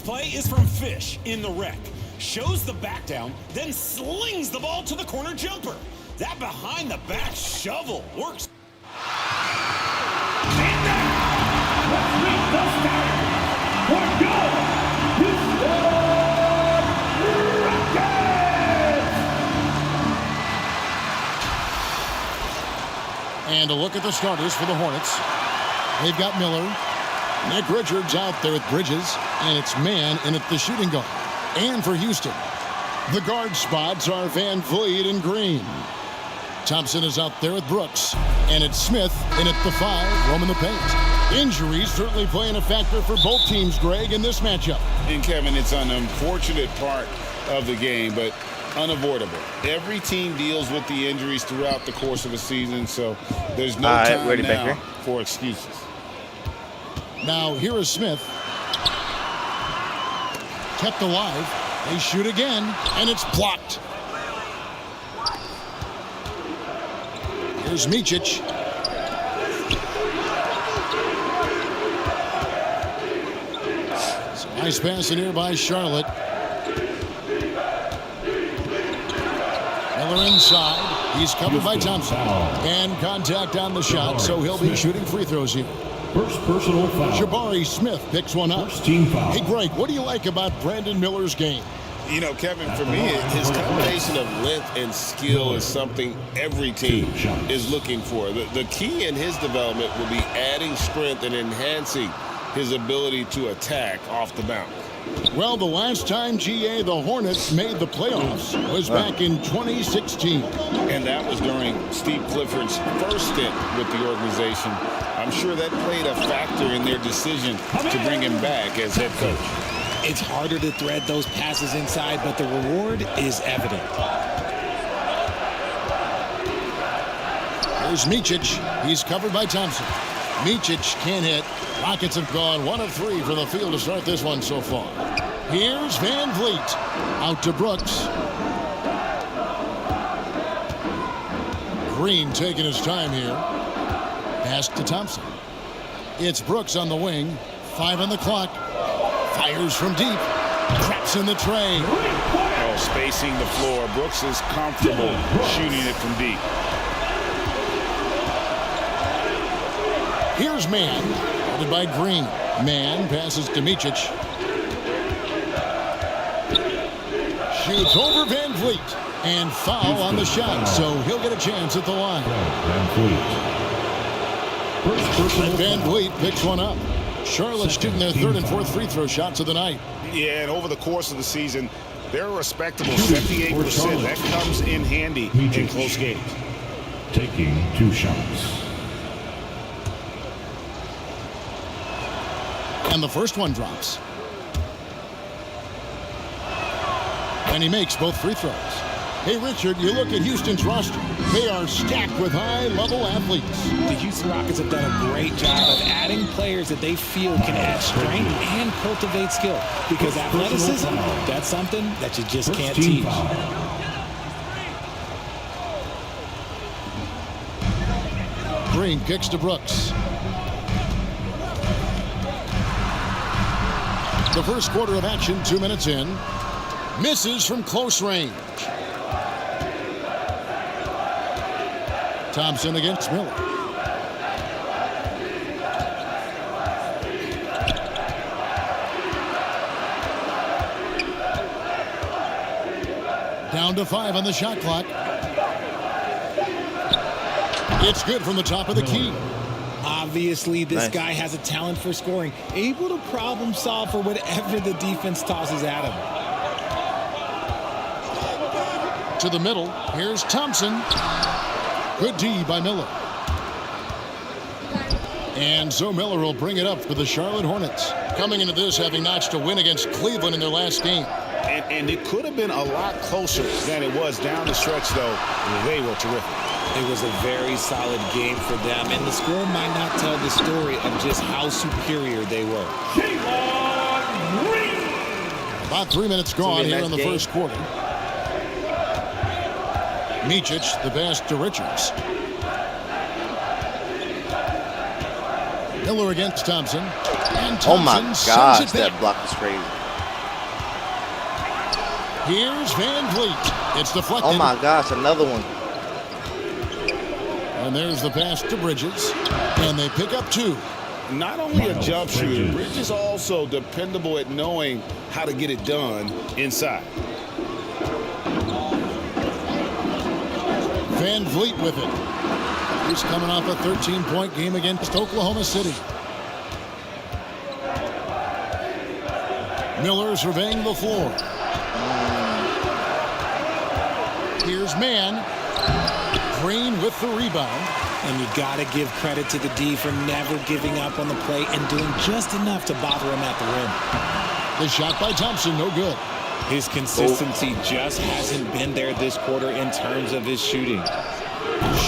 play is from Fish in the wreck. Shows the back down, then slings the ball to the corner jumper. That behind-the-back shovel works. And now, let's meet the starter for your Houston Rockets! And a look at the starters for the Hornets. They've got Miller. Nick Richards out there with Bridges. And it's man in at the shooting guard. And for Houston, the guard spots are Van Vliet and Green. Thompson is out there with Brooks. And it's Smith in at the 5, roaming the paint. Injuries certainly playing a factor for both teams, Greg, in this matchup. And Kevin, it's an unfortunate part of the game, but unavoidable. Every team deals with the injuries throughout the course of a season, so there's no time now for excuses. Now here is Smith. Kept alive. They shoot again, and it's blocked. Here's Micic. Some nice pass in here by Charlotte. Miller inside. He's covered by Thompson. And contact on the shot, so he'll be shooting free throws here. First personal foul. Jabari Smith picks one up. First team foul. Hey, Greg, what do you like about Brandon Miller's game? You know, Kevin, for me, his combination of length and skill is something every team is looking for. The key in his development will be adding strength and enhancing his ability to attack off the bounce. Well, the last time, GA, the Hornets made the playoffs was back in 2016. And that was during Steve Clifford's first stint with the organization. I'm sure that played a factor in their decision to bring him back as head coach. It's harder to thread those passes inside, but the reward is evident. Here's Micic. He's covered by Thompson. Micic can't hit. Rockets have gone 1 of 3 from the field to start this one so far. Here's Van Vliet. Out to Brooks. Green taking his time here. Pass to Thompson. It's Brooks on the wing. 5 on the clock. Fires from deep. Traps in the tray. Oh, spacing the floor. Brooks is comfortable shooting it from deep. Here's Mann. Guarded by Green. Mann passes to Micic. Shoots over Van Vliet. And foul on the shot, so he'll get a chance at the line. Van Vliet picks one up. Charlotte's shooting their 3rd and 4th free throw shots of the night. Yeah, and over the course of the season, they're a respectable 78%. That comes in handy in close games. Taking 2 shots. And the first one drops. And he makes both free throws. Hey, Richard, you look at Houston's roster. They are stacked with high-level athletes. The Houston Rockets have done a great job of adding players that they feel can add strength and cultivate skill. Because athleticism, that's something that you just can't teach. Green kicks to Brooks. The first quarter of action, 2 minutes in. Misses from close range. Thompson against Miller. Down to 5 on the shot clock. It's good from the top of the key. Obviously, this guy has a talent for scoring, able to problem solve for whatever the defense tosses at him. To the middle, here's Thompson. Good D by Miller. And so Miller will bring it up for the Charlotte Hornets. Coming into this, having notched a win against Cleveland in their last game. And it could have been a lot closer than it was down the stretch, though. They were terrific. It was a very solid game for them, and the score might not tell the story of just how superior they were. About 3 minutes gone here in the first quarter. Micic, the pass to Richards. Miller against Thompson. And Thompson oh my gosh, that block was crazy. Here's Van Vliet. It's deflected. Oh my gosh, another one. And there's the pass to Bridges. And they pick up 2. Not only a jump shooter, Bridges also dependable at knowing how to get it done inside. Van Vliet with it. He's coming off a 13-point game against Oklahoma City. Miller surveying the floor. Here's Mann. Green with the rebound. And you got to give credit to the D for never giving up on the play and doing just enough to bother him at the rim. The shot by Thompson, no good. His consistency just hasn't been there this quarter in terms of his shooting.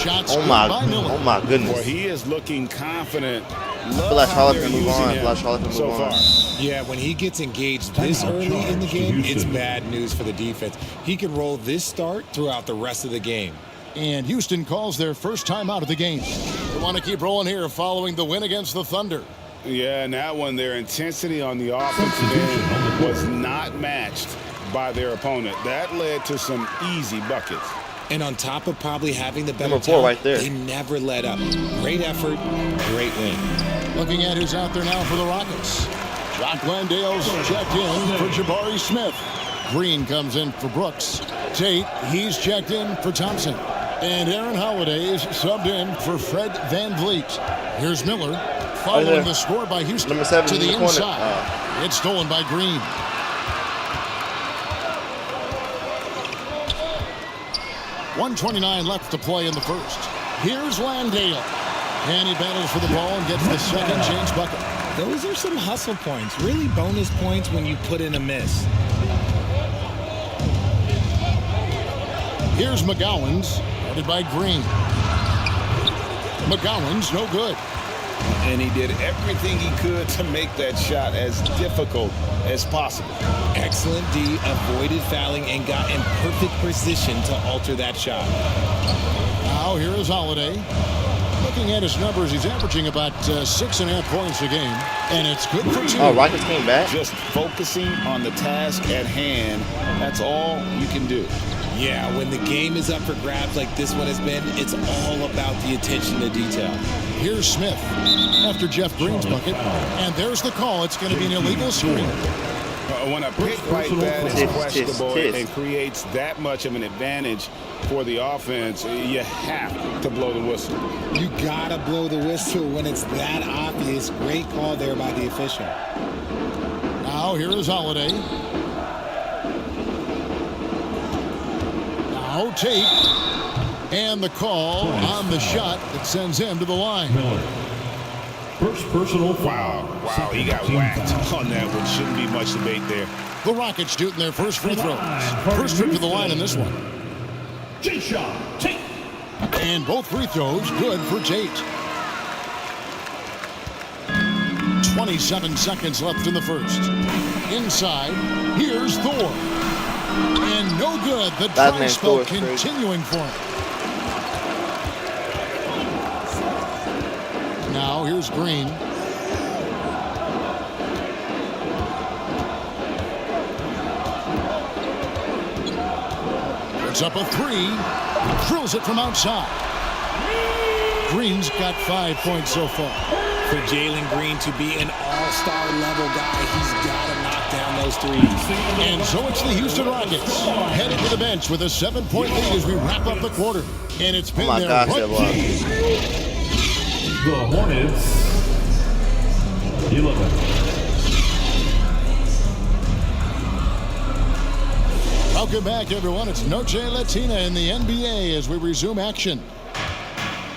Shots Oh Miller. my goodness. Well, he is looking confident. I feel like Charlotte can move on. So far. Yeah, when he gets engaged this early in the game, it's bad news for the defense. He can roll this start throughout the rest of the game. And Houston calls their first time out of the game. They want to keep rolling here following the win against the Thunder. Yeah, and that one, their intensity on the offensive end was not matched by their opponent. That led to some easy buckets. And on top of probably having the better Number 4 right there. they never let up. Great effort, great win. Looking at who's out there now for the Rockets. Jock Landale's checked in for Jabari Smith. Green comes in for Brooks. Tate, he's checked in for Thompson. And Aaron Holiday is subbed in for Fred Van Vliet. Here's Miller following the score by Houston Number 7 to in the the corner. inside. It's stolen by Green. .129 left to play in the first. Here's Landale. And he battles for the ball and gets the second change bucket. Those are some hustle points, really bonus points when you put in a miss. Here's McGowan's, headed by Green. McGowan's no good. And he did everything he could to make that shot as difficult as possible. Excellent D, avoided fouling and got in perfect position to alter that shot. Now here is Holiday. Looking at his numbers, he's averaging about 6.5 points a game, and it's good for 2. Oh, Rockets came back. Just focusing on the task at hand, that's all you can do. Yeah, when the game is up for grabs like this one has been, it's all about the attention to detail. Here's Smith after Jeff Green's bucket, and there's the call. It's going to be an illegal screen. When a pick like that is questionable and creates that much of an advantage for the offense, you have to blow the whistle. You gotta blow the whistle when it's that obvious. Great call there by the official. Now here is Holiday. Now Tate. And the call on the shot that sends him to the line. Miller. First personal foul. Wow, he got whacked on that one. Shouldn't be much debate there. The Rockets shooting their first free throws. First trip to the line in this one. J-Shot, Tate. And both free throws good for Tate. 27 seconds left in the first. Inside, here's Thor. And no good. The dry spell continuing for him. Now here's Green. It's up a 3. Drills it from outside. Green's got 5 points so far. For Jalen Green to be an all-star level guy, he's got to knock down those threes. And so it's the Houston Rockets headed to the bench with a 7-point lead as we wrap up the quarter. And it's been their The Hornets, 11. Welcome back, everyone. It's Noche Latina in the NBA as we resume action.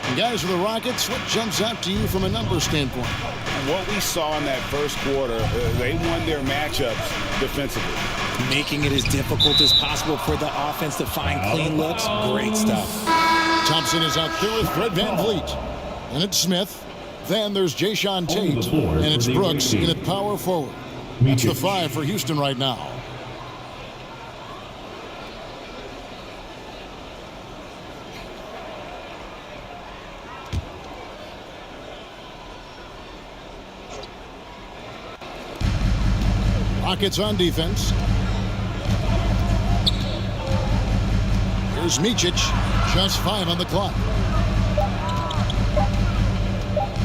And guys, for the Rockets, what jumps out to you from a numbers standpoint? What we saw in that first quarter, they won their matchups defensively. Making it as difficult as possible for the offense to find clean looks. Great stuff. Thompson is out there with Fred Van Vliet. And it's Smith. Then there's Jayshawn Tate. And it's Brooks in at power forward. That's the 5 for Houston right now. Rockets on defense. Here's Micic. Just 5 on the clock.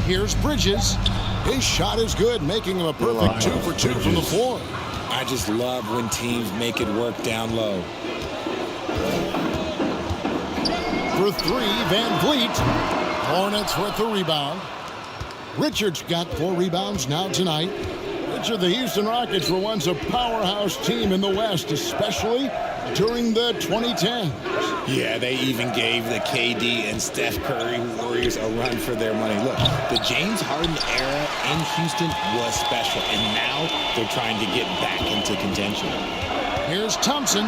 Here's Bridges. His shot is good, making him a perfect 2 for 2 from the floor. I just love when teams make it work down low. For 3, Van Vliet. Hornets with the rebound. Richards got 4 rebounds now tonight. Richard, the Houston Rockets were once a powerhouse team in the West, especially during the 2010s. Yeah, they even gave the KD and Steph Curry Warriors a run for their money. Look, the James Harden era in Houston was special, and now they're trying to get back into contention. Here's Thompson.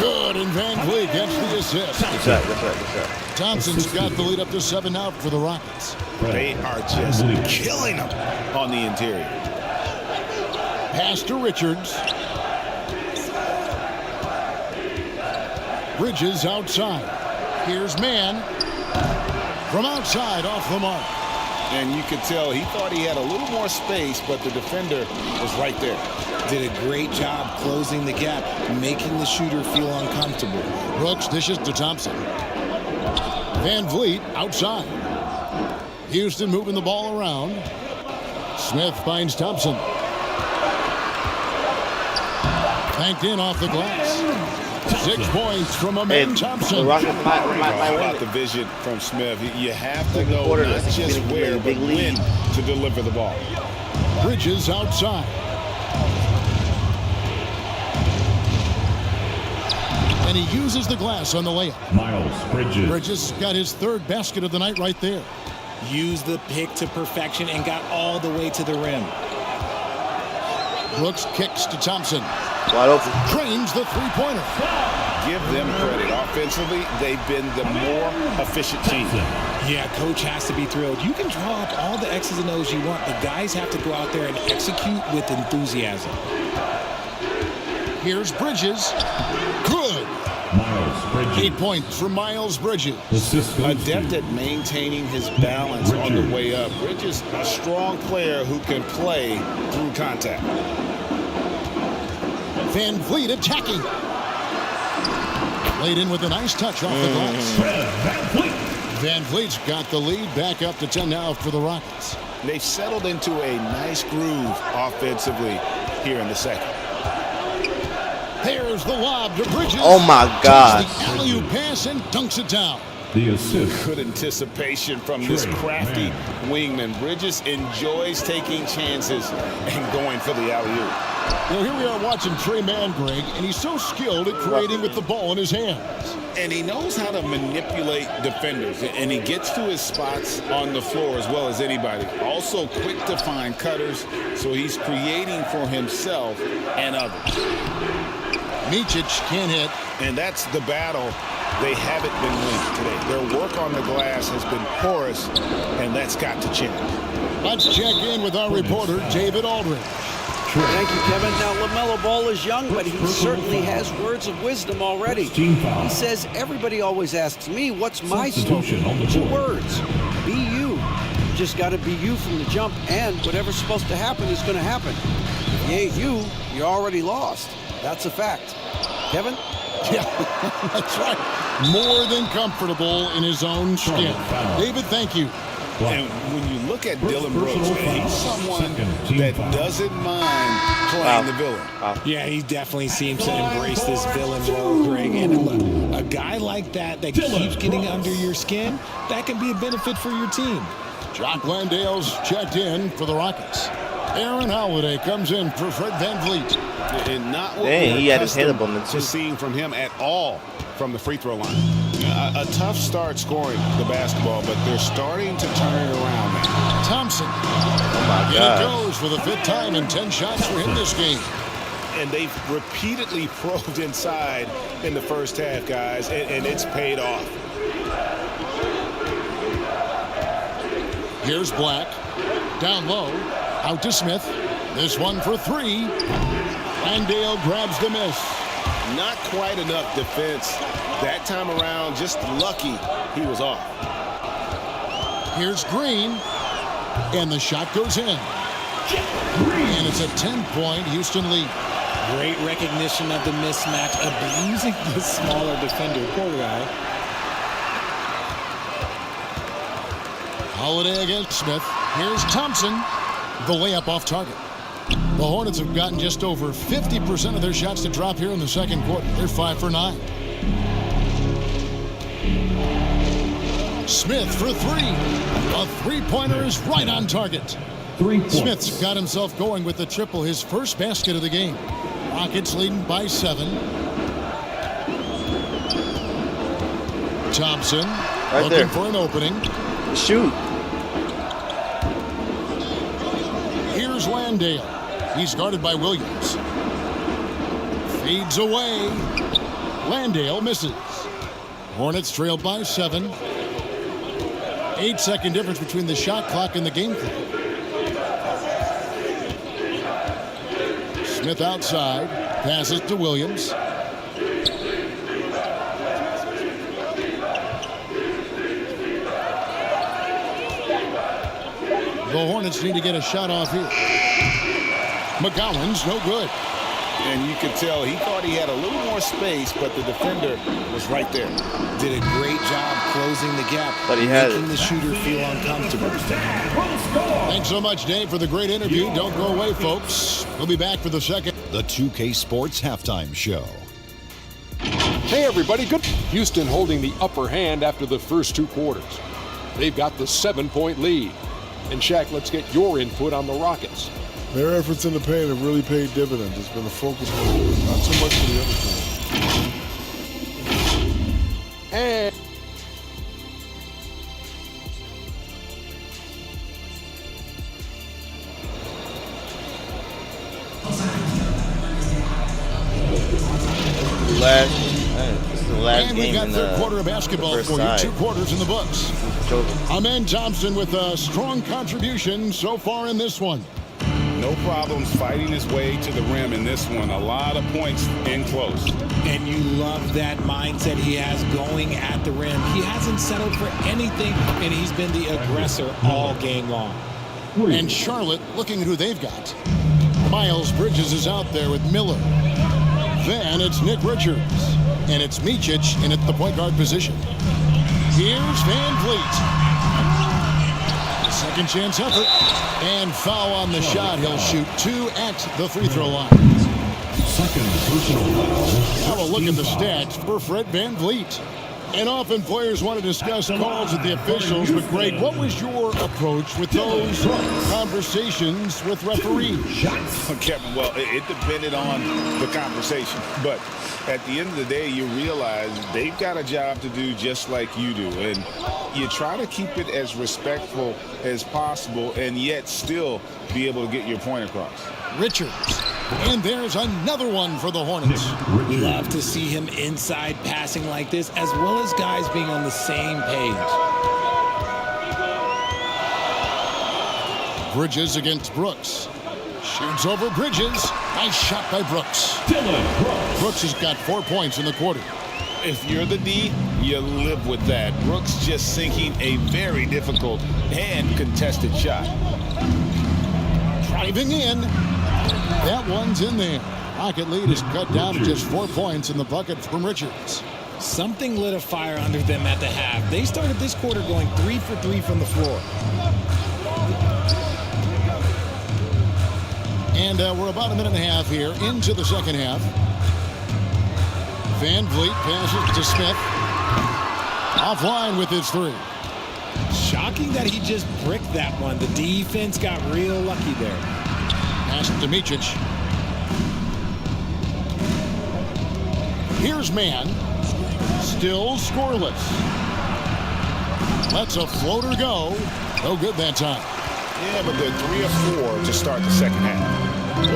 Good, and Van Vliet gets the assist. Good shot. Thompson's got the lead up to 7 now for the Rockets. They are just killing them on the interior. Pass to Richards. Bridges outside. Here's Mann. From outside, off the mark. And you could tell he thought he had a little more space, but the defender was right there. Did a great job closing the gap, making the shooter feel uncomfortable. Brooks dishes to Thompson. Van Vliet outside. Houston moving the ball around. Smith finds Thompson. Banked in off the glass. 6 points from Amen Thompson. The Rockets might How win about it. the vision from Smith? You have to know quarter, not that's just gonna be where, a but big when lead. to deliver the ball. Bridges outside. And he uses the glass on the layup. Miles Bridges. Bridges got his 3rd basket of the night right there. Used the pick to perfection and got all the way to the rim. Brooks kicks to Thompson. Wide open. Drains the 3-pointer. Give them credit. Offensively, they've been the more efficient team. Yeah, coach has to be thrilled. You can draw up all the X's and O's you want, but guys have to go out there and execute with enthusiasm. Here's Bridges. Good. Miles Bridges. 8 points for Miles Bridges. Assist goes Adept to at maintaining his balance on the way up. Bridges, a strong player who can play through contact. Van Vliet attacking. Laid in with a nice touch off the glass. Van Vliet. Van Vliet's got the lead, back up to 10 now for the Rockets. They've settled into a nice groove offensively here in the second. There's the lob to Bridges. Oh my God. Takes the alley-oop pass and dunks it down. The assist. Good anticipation from this crafty wingman. Bridges enjoys taking chances and going for the alley-oop. Well, here we are watching Tre'von, Greg, and he's so skilled at creating with the ball in his hands. And he knows how to manipulate defenders, and he gets to his spots on the floor as well as anybody. Also quick to find cutters, so he's creating for himself and others. Micic can't hit. And that's the battle they haven't been winning today. Their work on the glass has been porous, and that's got to change. Let's check in with our reporter, David Aldridge. Thank you, Kevin. Now, LaMelo Ball is young, but he certainly has words of wisdom already. He says, everybody always asks me, what's my slogan? 2 words. Be you. You just got to be you from the jump, and whatever's supposed to happen is going to happen. If you ain't you, you're already lost. That's a fact. Kevin? Yeah, that's right. More than comfortable in his own skin. David, thank you. And when you look at Dylan Brooks, he's someone that doesn't mind playing the villain. Yeah, he definitely seems to embrace this villain role, Greg. And look, a guy like that keeps getting under your skin, that can be a benefit for your team. Jock Landale's checked in for the Rockets. Aaron Holiday comes in for Fred Van Vliet. And not what Dang, we're he had his hand accustomed up on the to seeing from him at all from the free throw line. A tough start scoring the basketball, but they're starting to turn it around now. Thompson. Oh my And it God. goes for the 5th time and 10 shots for him this game. And they've repeatedly probed inside in the first half, guys, and it's paid off. Here's Black. Down low. Out to Smith. This one for 3. Landale grabs the miss. Not quite enough defense that time around. Just lucky he was off. Here's Green. And the shot goes in. And it's a 10-point Houston lead. Great recognition of the mismatch, abusing the smaller defender. Poor guy. Holiday against Smith. Here's Thompson. The layup off target. The Hornets have gotten just over 50% of their shots to drop here in the second quarter. They're 5 for 9. Smith for 3. A three-pointer is right on target. 3 points. Smith's got himself going with the triple, his first basket of the game. Rockets leading by 7. Thompson looking there. for an opening. Shoot. Here's Landale. He's guarded by Williams. Fades away. Landale misses. Hornets trail by 7. 8-second difference between the shot clock and the game clock. Smith outside. Passes to Williams. The Hornets need to get a shot off here. McGowan's no good. And you could tell he thought he had a little more space, but the defender was right there. Did a great job closing the gap, But he had making it. the shooter feel uncomfortable. Thanks so much, Dave, for the great interview. Don't go away, folks. We'll be back for the second. The 2K Sports Halftime Show. Hey everybody, good. Houston holding the upper hand after the first 2 quarters. They've got the 7-point lead. And Shaq, let's get your input on the Rockets. Their efforts in the paint have really paid dividends. It's been a focus point, not so much for the other team. And This is the last And we've game got in third the quarter of basketball first for you. side. 2 quarters in the books. Amen Thompson with a strong contribution so far in this one. No problems fighting his way to the rim in this one. A lot of points in close. And you love that mindset he has going at the rim. He hasn't settled for anything, and he's been the aggressor all game long. And Charlotte looking at who they've got. Miles Bridges is out there with Miller. Then it's Nick Richards. And it's Micic in at the point guard position. Here's Van Vliet. Second chance effort. And foul on the shot. He'll shoot 2 at the free throw line. Second personal foul. Have a look at the stats for Fred Van Vliet. And often players want to discuss calls with the officials, but Greg, what was your approach with those conversations with referees? Kevin, well, it depended on the conversation. But at the end of the day, you realize they've got a job to do just like you do. And you try to keep it as respectful as possible and yet still be able to get your point across. Richards. And there's another one for the Hornets. Love to see him inside passing like this, as well as guys being on the same page. Bridges against Brooks. Shoots over Bridges. Nice shot by Brooks. Brooks has got 4 points in the quarter. If you're the D, you live with that. Brooks just sinking a very difficult and contested shot. Driving in. That one's in there. Rocket lead is cut down to just 4 points in the bucket from Richards. Something lit a fire under them at the half. They started this quarter going 3 for 3 from the floor. And we're about a minute and a half here into the second half. Van Vliet passes to Smith. Offline with his 3. Shocking that he just bricked that one. The defense got real lucky there. Pass to Micic. Here's Mann. Still scoreless. Lets a floater go. No good that time. Yeah, but they're 3 of 4 to start the second half.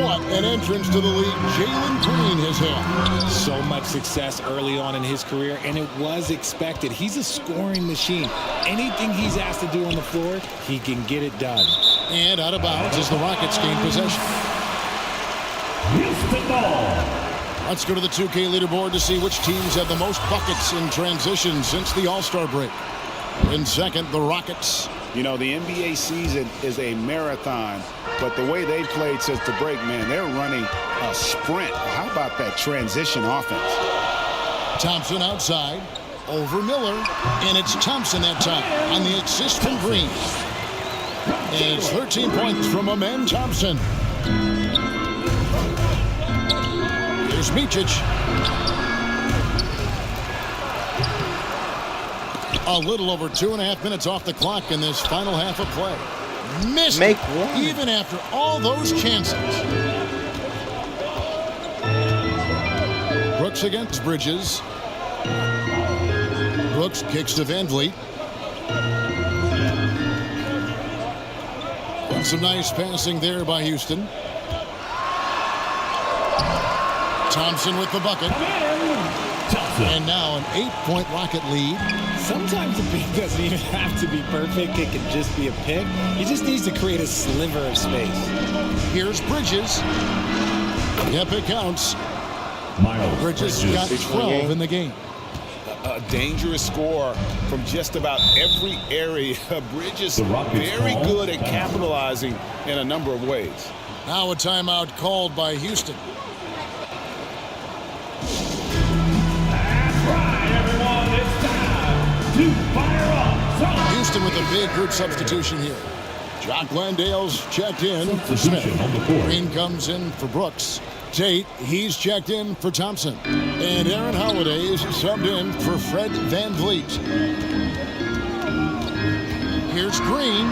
What an entrance to the league Jalen Green has had. So much success early on in his career, and it was expected. He's a scoring machine. Anything he's asked to do on the floor, he can get it done. And out of bounds as the Rockets gain possession. Houston ball. Let's go to the 2K leaderboard to see which teams have the most buckets in transition since the All-Star break. In second, the Rockets. You know, the NBA season is a marathon, but the way they've played since the break, man, they're running a sprint. How about that transition offense? Thompson outside, over Miller, and it's Thompson that time on the assist from Green. And it's 13 points from Amen Thompson. Here's Micic. A little over 2.5 minutes off the clock in this final half of play. Missed Make it, one. even after all those chances. Brooks against Bridges. Brooks kicks to Van Vliet. And some nice passing there by Houston. Thompson with the bucket. And now an 8-point Rocket lead. Sometimes the pick doesn't even have to be perfect. It can just be a pick. He just needs to create a sliver of space. Here's Bridges. Yep, it counts. Bridges got 12 in the game. A dangerous score from just about every area. Bridges very good at capitalizing in a number of ways. Now a timeout called by Houston. Houston with a big group substitution here. Jock Landale's checked in for Smith. Green comes in for Brooks. Tate, he's checked in for Thompson. And Aaron Holiday is subbed in for Fred Van Vliet. Here's Green.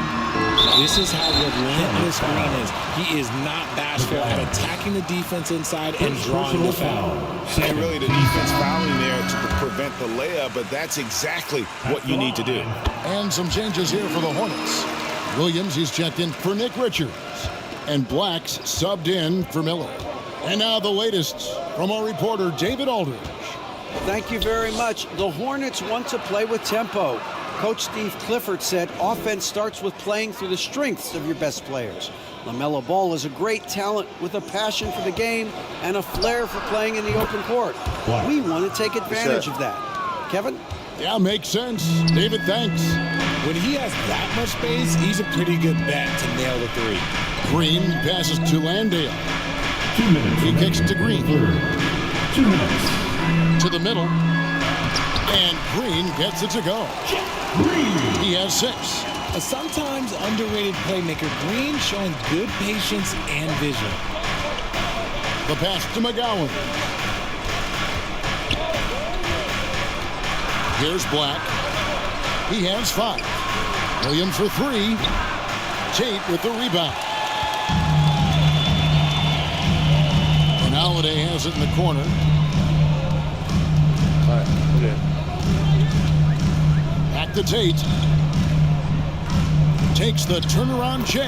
This is how relentless Green is. He is not bashful at attacking the defense inside and drawing the foul. And really the defense fouling there to prevent the layup, but that's exactly what you need to do. And some changes here for the Hornets. Williams, he's checked in for Nick Richards. And Black's subbed in for Miller. And now the latest from our reporter, David Aldridge. Thank you very much. The Hornets want to play with tempo. Coach Steve Clifford said offense starts with playing through the strengths of your best players. LaMelo Ball is a great talent with a passion for the game and a flair for playing in the open court. We want to take advantage of that. Kevin? Yeah, makes sense. David, thanks. When he has that much space, he's a pretty good bet to nail the three. Green passes to Landale. 2 minutes. He kicks to Green. 2 minutes. To the middle. And Green gets it to go. He has 6. A sometimes underrated playmaker, Green showing good patience and vision. The pass to McGowan. Here's Black. He has 5. Williams for 3. Tate with the rebound. And Holiday has it in the corner. All right, okay. Back to Tate. Takes the turnaround J.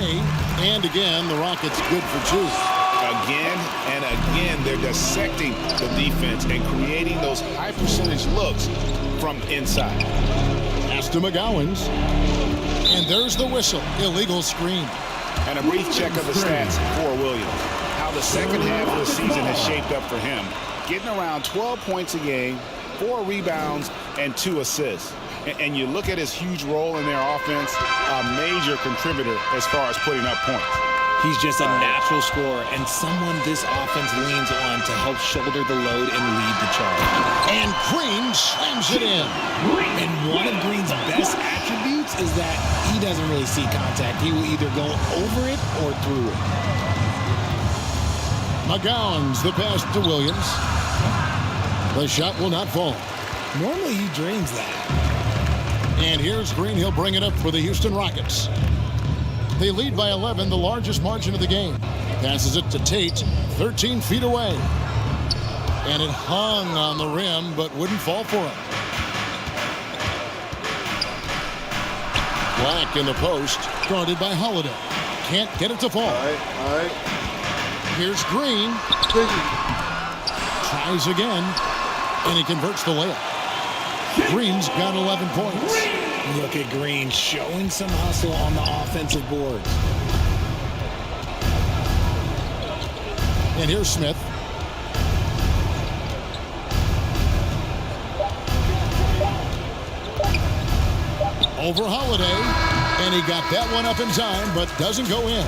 And again, the Rockets good for 2. Again and again, they're dissecting the defense and creating those high percentage looks from inside. Pass to McGowan's. And there's the whistle. Illegal screen. And a brief check of the stats for Williams. How the second half of the season has shaped up for him. Getting around 12 points a game, 4 rebounds, and 2 assists. And you look at his huge role in their offense, a major contributor as far as putting up points. He's just a natural scorer and someone this offense leans on to help shoulder the load and lead the charge. And Green slams it in. And one of Green's best attributes is that he doesn't really see contact. He will either go over it or through it. McGowan's the pass to Williams. The shot will not fall. Normally he drains that. And here's Green. He'll bring it up for the Houston Rockets. They lead by 11, the largest margin of the game. Passes it to Tate, 13 feet away. And it hung on the rim, but wouldn't fall for him. Black in the post, guarded by Holiday. Can't get it to fall. All right. Here's Green. Tries again, and he converts the layup. Green's got 11 points. Look at Green showing some hustle on the offensive board. And here's Smith. Over Holiday. And he got that one up in time, but doesn't go in.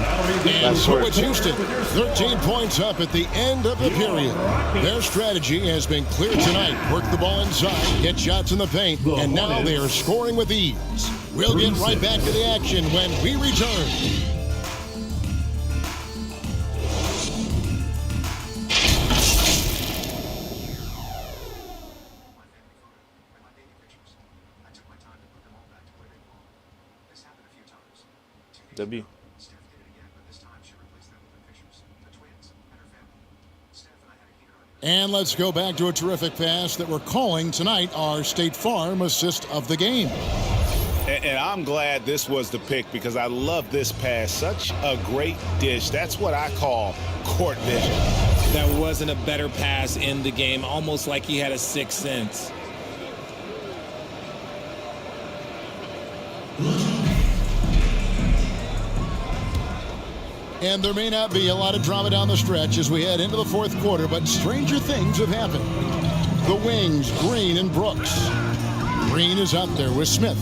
And so it's Houston, 13 points up at the end of the period. Their strategy has been clear tonight. Work the ball inside, get shots in the paint, and now they are scoring with ease. We'll get right back to the action when we return. W. And let's go back to a terrific pass that we're calling tonight our State Farm assist of the game. And I'm glad this was the pick because I love this pass. Such a great dish. That's what I call court vision. That wasn't a better pass in the game, almost like he had a sixth sense. And there may not be a lot of drama down the stretch as we head into the fourth quarter, but stranger things have happened. The wings, Green and Brooks. Green is out there with Smith,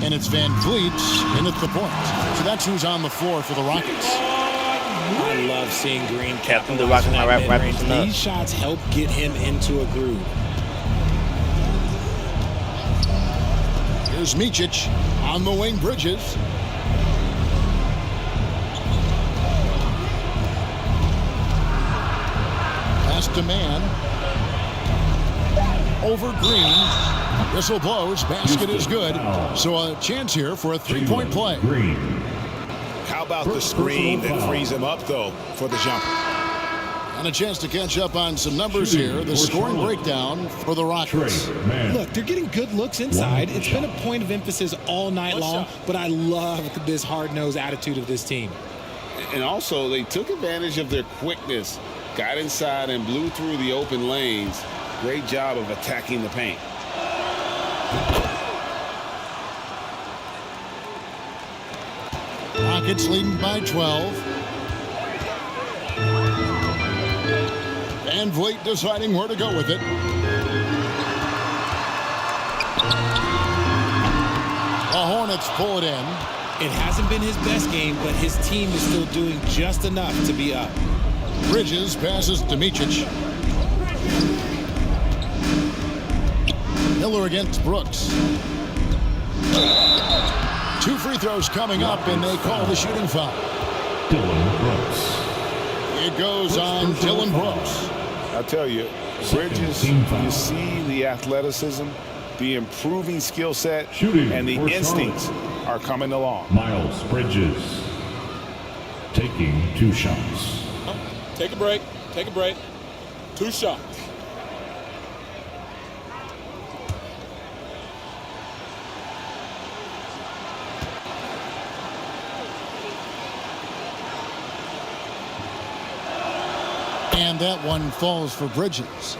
and it's Van Vliet in at the point. So that's who's on the floor for the Rockets. I love seeing Green Captain the Rockets, my rap mid-range. These shots help get him into a groove. Here's Micic on the wing, Bridges. To man over Green. Whistle blows. Basket is good. So a chance here for a three-point play. How about the screen that frees him up, though, for the jumper? And a chance to catch up on some numbers here. The scoring breakdown for the Rockets. Look, they're getting good looks inside. It's been a point of emphasis all night long, but I love this hard-nosed attitude of this team. And also, they took advantage of their quickness. Got inside and blew through the open lanes. Great job of attacking the paint. Rockets leading by 12. Van Vliet deciding where to go with it. The Hornets pull it in. It hasn't been his best game, but his team is still doing just enough to be up. Bridges passes to Micic. Miller against Brooks. 2 free throws coming up, and they call the shooting foul. Dylan Brooks. It goes on Dylan Brooks. I'll tell you, Bridges, you see the athleticism, the improving skill set, and the instincts are coming along. Miles Bridges taking 2 shots. Take a break. Take a break. 2 shots. And that one falls for Bridges.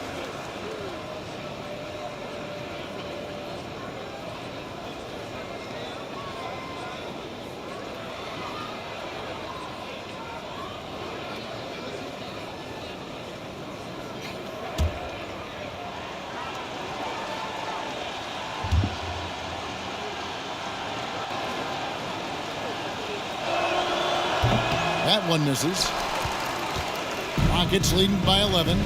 That one misses. Rockets leading by 11.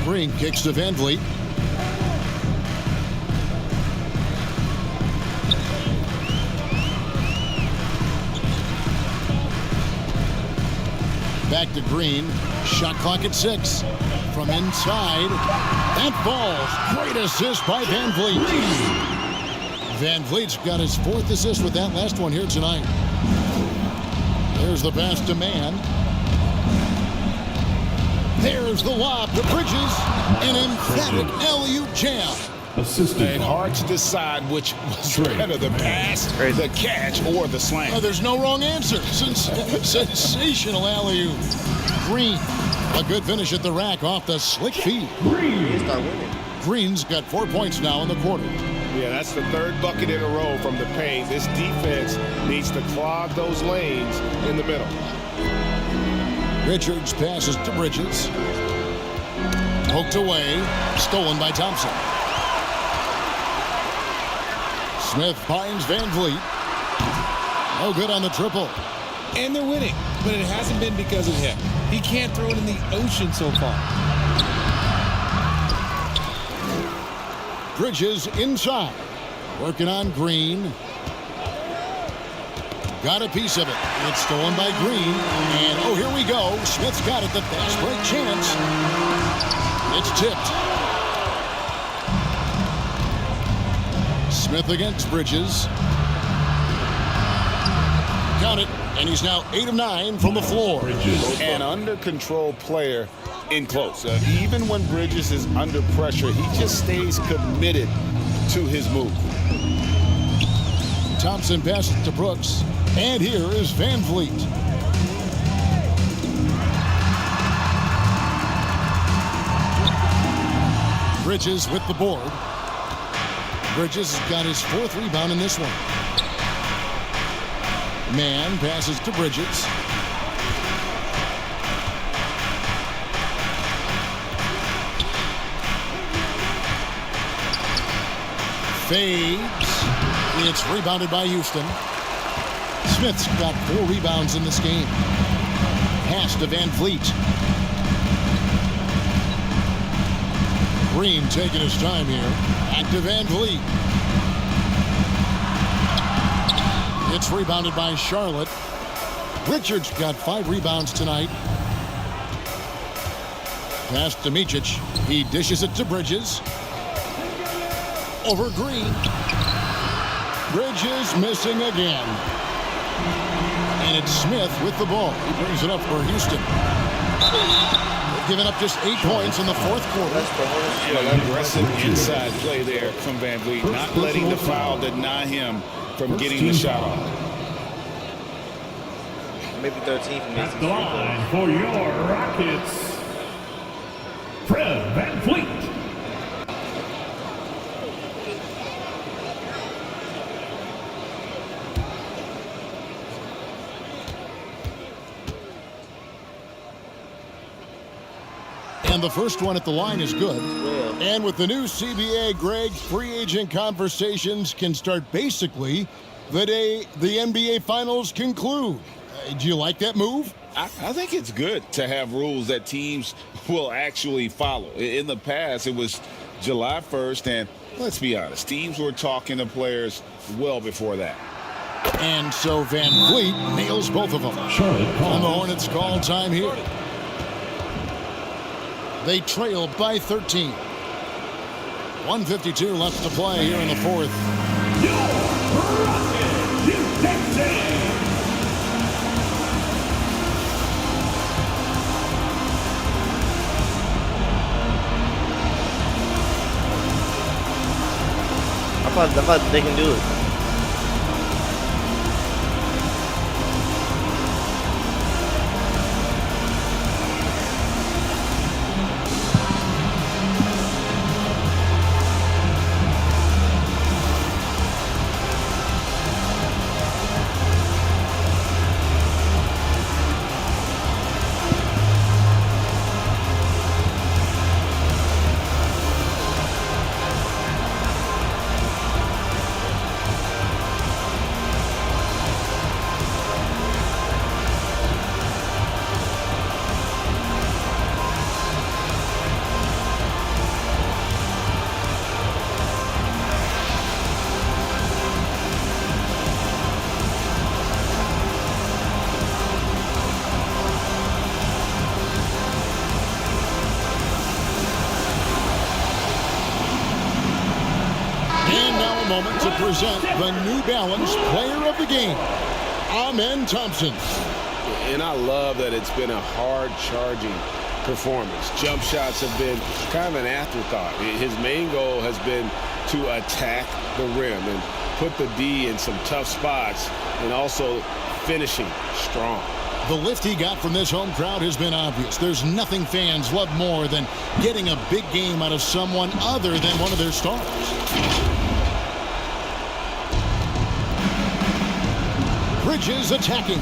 Green kicks to Van Vliet. Back to Green. Shot clock at 6. From inside. That falls. Great assist by Van Vliet. Van Vliet's got his 4th assist with that last one here tonight. There's the pass to Man. There's the lob to Bridges. An emphatic alley-oop jam. And hard to decide which was better, the pass, the catch, or the slam. Oh, there's no wrong answer. Sensational alley-oop. Green, a good finish at the rack off the slick feed. Green's got 4 points now in the quarter. Yeah, that's the 3rd bucket in a row from the paint. This defense needs to clog those lanes in the middle. Richards passes to Bridges. Poked away. Stolen by Thompson. Smith finds Van Vliet. No good on the triple. And they're winning, but it hasn't been because of him. He can't throw it in the ocean so far. Bridges inside. Working on Green. Got a piece of it. It's stolen by Green. And, oh, here we go. Smith's got it. The fast break chance. It's tipped. Smith against Bridges. Got it. And he's now 8 of 9 from the floor. An under-control player in close. Even when Bridges is under pressure, he just stays committed to his move. Thompson passes to Brooks. And here is Van Vliet. Bridges with the board. Bridges has got his 4th rebound in this one. Man passes to Bridges. Fades. It's rebounded by Houston. Smith's got 4 rebounds in this game. Pass to Van Vliet. Green taking his time here. Back to Van Vliet. It's rebounded by Charlotte. Richards got 5 rebounds tonight. Pass to Micic. He dishes it to Bridges. Over Green. Bridges missing again. And it's Smith with the ball. He brings it up for Houston. They've given up just 8 points in the 4th quarter. Aggressive inside play there from Van Vliet. Not letting the foul deny him from getting the shot off. Maybe 13 from At the line for your Rockets, Tre'von Van Vliet. And the first one at the line is good. And with the new CBA, Greg, free agent conversations can start basically the day the NBA Finals conclude. Do you like that move? I think it's good to have rules that teams will actually follow. In the past, it was July 1st, and let's be honest, teams were talking to players well before that. And so Van Vliet nails both of them. And the Hornets call time here. They trail by 13. 1:52 left to play here in the 4th. Your Rockets, Houston. I thought they can do it. Moment to present the New Balance Player of the Game, Amen Thompson. And I love that it's been a hard-charging performance. Jump shots have been kind of an afterthought. His main goal has been to attack the rim and put the D in some tough spots and also finishing strong. The lift he got from this home crowd has been obvious. There's nothing fans love more than getting a big game out of someone other than one of their stars. Bridges attacking.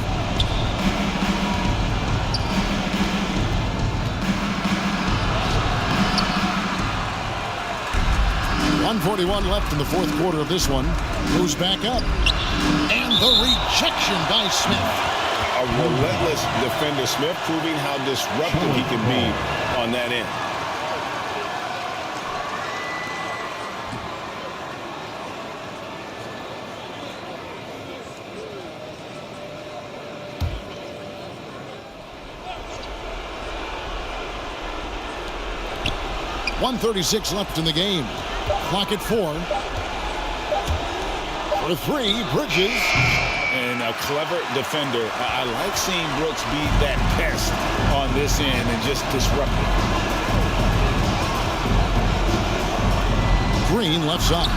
1:41 left in the fourth quarter of this one. Moves back up. And the rejection by Smith. A relentless defender. Smith proving how disruptive he can be on that end. .136 left in the game. Clock at 4. For 3, Bridges. And a clever defender. I like seeing Brooks be that pest on this end and just disrupt it. Green left side.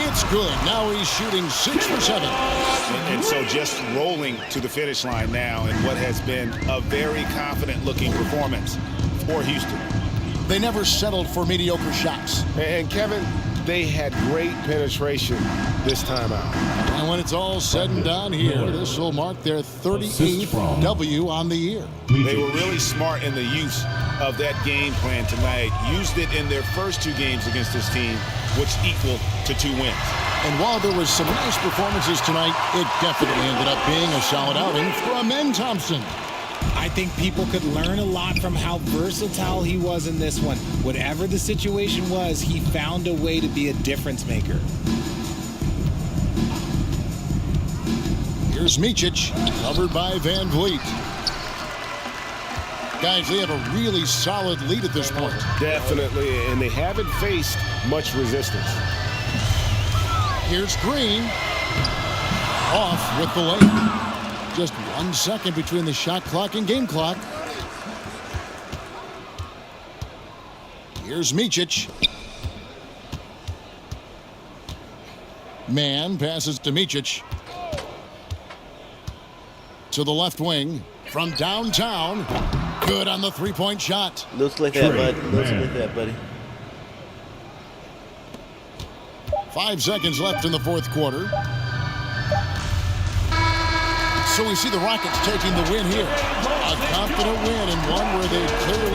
It's good. Now he's shooting 6 for 7. And so just rolling to the finish line now in what has been a very confident-looking performance for Houston. They never settled for mediocre shots. And Kevin, they had great penetration this time out. And when it's all said and done here, this will mark their 38th W on the year. They were really smart in the use of that game plan tonight. Used it in their first 2 games against this team, which equaled to 2 wins. And while there was some nice performances tonight, it definitely ended up being a solid outing for Amen Thompson. I think people could learn a lot from how versatile he was in this one. Whatever the situation was, he found a way to be a difference maker. Here's Micic, covered by Van Vliet. Guys, they have a really solid lead at this point. Definitely, and they haven't faced much resistance. Here's Green. Off with the lane. Just 1 second between the shot clock and game clock. Here's Micic. Man passes to Micic. To the left wing. From downtown. Good on the three-point shot. Looks like that, bud. Looks like that, buddy. 5 seconds left in the fourth quarter. So we see the Rockets taking the win here. A confident win and one where they clearly